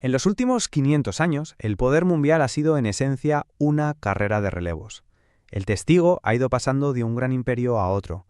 En los últimos 500 años, el poder mundial ha sido en esencia una carrera de relevos. El testigo ha ido pasando de un gran imperio a otro.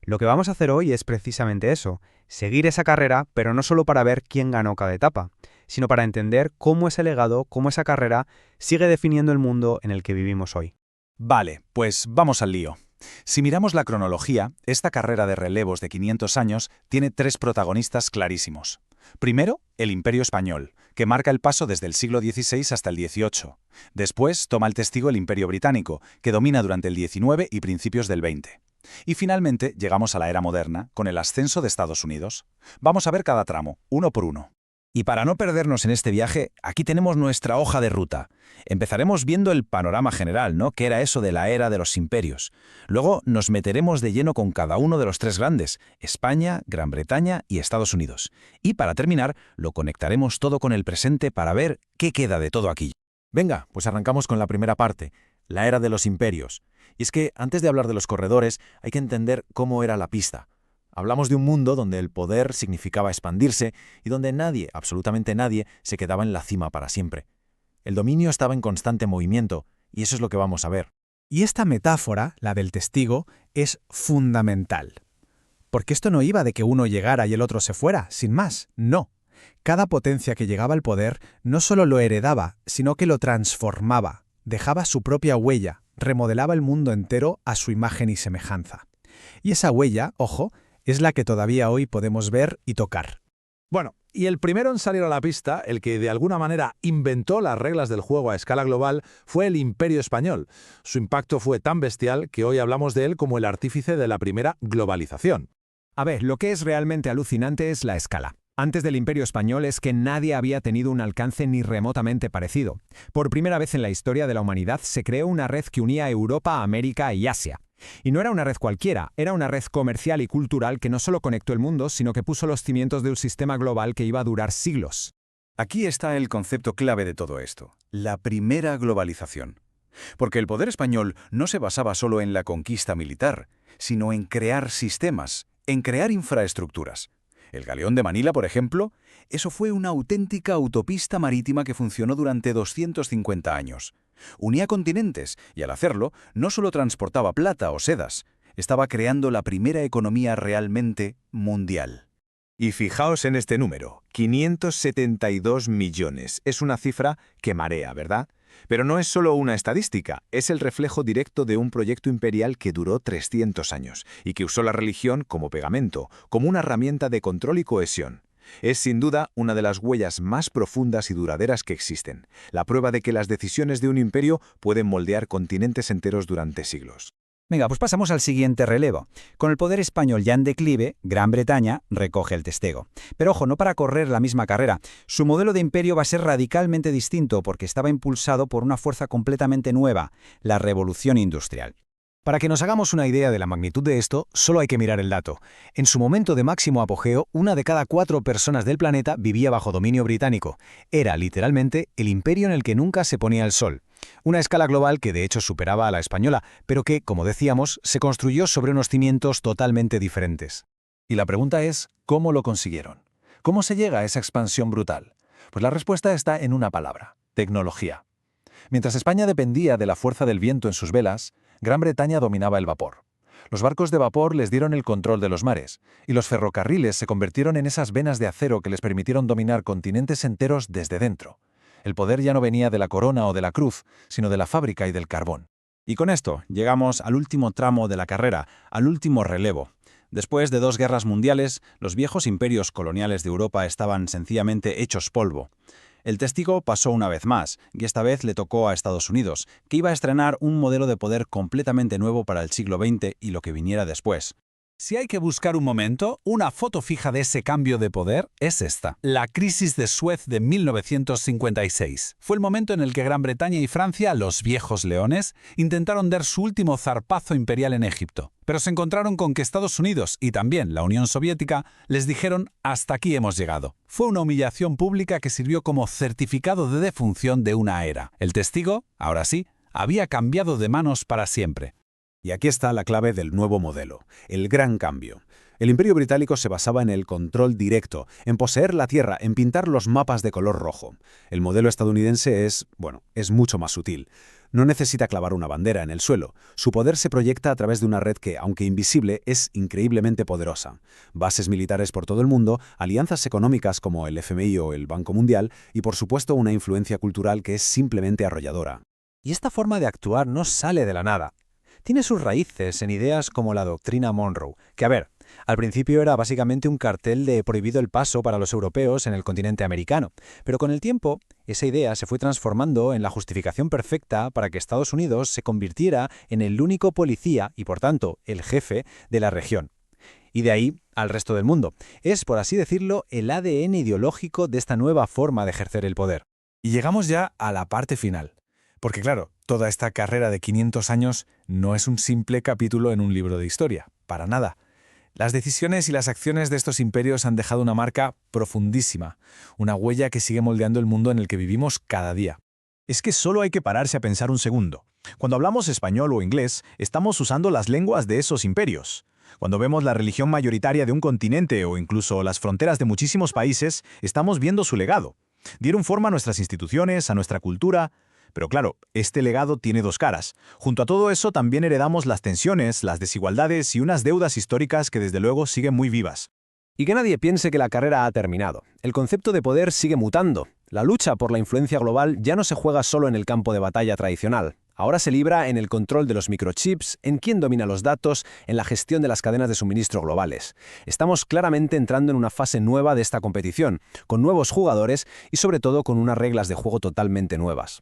Lo que vamos a hacer hoy es precisamente eso, seguir esa carrera, pero no solo para ver quién ganó cada etapa, sino para entender cómo ese legado, cómo esa carrera sigue definiendo el mundo en el que vivimos hoy. Vale, pues vamos al lío. Si miramos la cronología, esta carrera de relevos de 500 años tiene tres protagonistas clarísimos. Primero, el Imperio Español, que marca el paso desde el siglo XVI hasta el XVIII. Después toma el testigo el Imperio Británico, que domina durante el XIX y principios del XX. Y finalmente llegamos a la era moderna, con el ascenso de Estados Unidos. Vamos a ver cada tramo, uno por uno. Y para no perdernos en este viaje, aquí tenemos nuestra hoja de ruta. Empezaremos viendo el panorama general, ¿no? ¿Qué era eso de la era de los imperios? Luego nos meteremos de lleno con cada uno de los tres grandes, España, Gran Bretaña y Estados Unidos. Y para terminar, lo conectaremos todo con el presente para ver qué queda de todo aquí. Venga, pues arrancamos con la primera parte, la era de los imperios. Y es que, antes de hablar de los corredores, hay que entender cómo era la pista. Hablamos de un mundo donde el poder significaba expandirse y donde nadie, absolutamente nadie, se quedaba en la cima para siempre. El dominio estaba en constante movimiento, y eso es lo que vamos a ver. Y esta metáfora, la del testigo, es fundamental. Porque esto no iba de que uno llegara y el otro se fuera, sin más, no. Cada potencia que llegaba al poder no solo lo heredaba, sino que lo transformaba, dejaba su propia huella, remodelaba el mundo entero a su imagen y semejanza. Y esa huella, ojo, es la que todavía hoy podemos ver y tocar. Bueno, y el primero en salir a la pista, el que de alguna manera inventó las reglas del juego a escala global, fue el Imperio Español. Su impacto fue tan bestial que hoy hablamos de él como el artífice de la primera globalización. A ver, lo que es realmente alucinante es la escala. Antes del Imperio Español es que nadie había tenido un alcance ni remotamente parecido. Por primera vez en la historia de la humanidad se creó una red que unía Europa, América y Asia. Y no era una red cualquiera, era una red comercial y cultural que no solo conectó el mundo, sino que puso los cimientos de un sistema global que iba a durar siglos. Aquí está el concepto clave de todo esto, la primera globalización. Porque el poder español no se basaba solo en la conquista militar, sino en crear sistemas, en crear infraestructuras. El Galeón de Manila, por ejemplo, eso fue una auténtica autopista marítima que funcionó durante 250 años. Unía continentes y al hacerlo no solo transportaba plata o sedas, estaba creando la primera economía realmente mundial. Y fijaos en este número, 572 millones. Es una cifra que marea, ¿verdad? Pero no es solo una estadística, es el reflejo directo de un proyecto imperial que duró 300 años y que usó la religión como pegamento, como una herramienta de control y cohesión. Es sin duda una de las huellas más profundas y duraderas que existen, la prueba de que las decisiones de un imperio pueden moldear continentes enteros durante siglos. Venga, pues pasamos al siguiente relevo. Con el poder español ya en declive, Gran Bretaña recoge el testigo. Pero ojo, no para correr la misma carrera. Su modelo de imperio va a ser radicalmente distinto porque estaba impulsado por una fuerza completamente nueva, la revolución industrial. Para que nos hagamos una idea de la magnitud de esto, solo hay que mirar el dato. En su momento de máximo apogeo, 1 de cada 4 personas del planeta vivía bajo dominio británico. Era, literalmente, el imperio en el que nunca se ponía el sol. Una escala global que de hecho superaba a la española, pero que, como decíamos, se construyó sobre unos cimientos totalmente diferentes. Y la pregunta es, ¿cómo lo consiguieron? ¿Cómo se llega a esa expansión brutal? Pues la respuesta está en una palabra: tecnología. Mientras España dependía de la fuerza del viento en sus velas, Gran Bretaña dominaba el vapor. Los barcos de vapor les dieron el control de los mares, y los ferrocarriles se convirtieron en esas venas de acero que les permitieron dominar continentes enteros desde dentro. El poder ya no venía de la corona o de la cruz, sino de la fábrica y del carbón. Y con esto llegamos al último tramo de la carrera, al último relevo. Después de 2 guerras mundiales, los viejos imperios coloniales de Europa estaban sencillamente hechos polvo. El testigo pasó una vez más, y esta vez le tocó a Estados Unidos, que iba a estrenar un modelo de poder completamente nuevo para el siglo XX y lo que viniera después. Si hay que buscar un momento, una foto fija de ese cambio de poder es esta. La crisis de Suez de 1956. Fue el momento en el que Gran Bretaña y Francia, los viejos leones, intentaron dar su último zarpazo imperial en Egipto. Pero se encontraron con que Estados Unidos y también la Unión Soviética les dijeron «hasta aquí hemos llegado». Fue una humillación pública que sirvió como certificado de defunción de una era. El testigo, ahora sí, había cambiado de manos para siempre. Y aquí está la clave del nuevo modelo, el gran cambio. El Imperio Británico se basaba en el control directo, en poseer la tierra, en pintar los mapas de color rojo. El modelo estadounidense es mucho más sutil. No necesita clavar una bandera en el suelo. Su poder se proyecta a través de una red que, aunque invisible, es increíblemente poderosa. Bases militares por todo el mundo, alianzas económicas como el FMI o el Banco Mundial y, por supuesto, una influencia cultural que es simplemente arrolladora. Y esta forma de actuar no sale de la nada. Tiene sus raíces en ideas como la doctrina Monroe, que al principio era básicamente un cartel de prohibido el paso para los europeos en el continente americano, pero con el tiempo esa idea se fue transformando en la justificación perfecta para que Estados Unidos se convirtiera en el único policía y por tanto el jefe de la región. Y de ahí al resto del mundo. Es, por así decirlo, el ADN ideológico de esta nueva forma de ejercer el poder. Y llegamos ya a la parte final. Porque claro, toda esta carrera de 500 años no es un simple capítulo en un libro de historia, para nada. Las decisiones y las acciones de estos imperios han dejado una marca profundísima, una huella que sigue moldeando el mundo en el que vivimos cada día. Es que solo hay que pararse a pensar un segundo. Cuando hablamos español o inglés, estamos usando las lenguas de esos imperios. Cuando vemos la religión mayoritaria de un continente o incluso las fronteras de muchísimos países, estamos viendo su legado. Dieron forma a nuestras instituciones, a nuestra cultura. Pero claro, este legado tiene dos caras. Junto a todo eso también heredamos las tensiones, las desigualdades y unas deudas históricas que desde luego siguen muy vivas. Y que nadie piense que la carrera ha terminado. El concepto de poder sigue mutando. La lucha por la influencia global ya no se juega solo en el campo de batalla tradicional. Ahora se libra en el control de los microchips, en quién domina los datos, en la gestión de las cadenas de suministro globales. Estamos claramente entrando en una fase nueva de esta competición, con nuevos jugadores y sobre todo con unas reglas de juego totalmente nuevas.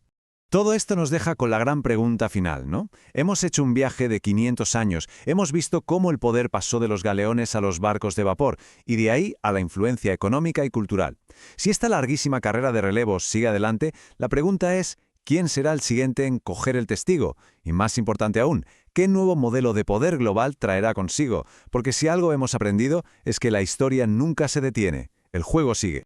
Todo esto nos deja con la gran pregunta final, ¿no? Hemos hecho un viaje de 500 años, hemos visto cómo el poder pasó de los galeones a los barcos de vapor y de ahí a la influencia económica y cultural. Si esta larguísima carrera de relevos sigue adelante, la pregunta es, ¿quién será el siguiente en coger el testigo? Y más importante aún, ¿qué nuevo modelo de poder global traerá consigo? Porque si algo hemos aprendido es que la historia nunca se detiene, el juego sigue.